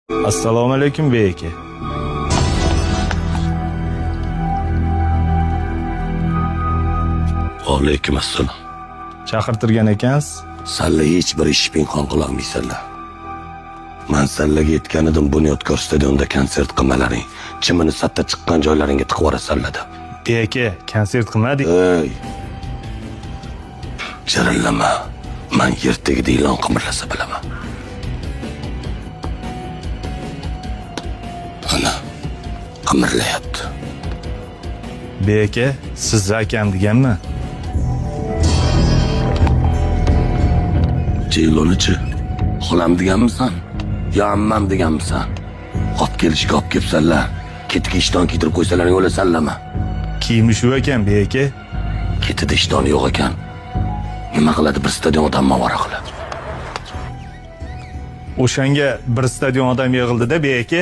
Assalomu alaykum bey aka. Alaykum assalom. Chaqirtirgan ekansiz. Salla hech bir ish pinhon qilolmaysanlar. Men sallaga aytgan edim, Bunyodkor stadionida konsert qilmalaring, chimini satta chiqqan joylaringga tiqib yuborasanlar deb. Bey aka, konsert qilmadik. Ey. Jarallama. Men yer tagida ilon qimirlasa bilaman. Ana, qimirlayapti. Bey aka, siz akam deganmi? Jilonichi, xolam deganmisan? Yo ammam deganmisan? Olib kelishga olib kelibsanlar. Ketiga ishton kiydirib qo'ysalaring o'lasanlarmi? Kiyimi shu ekan bey aka. Ketida ishton yo'q ekan. Nima qiladi bir stadion odam mavara qiladi. O'shanga bir stadion odam yig'ildi-da bey aka.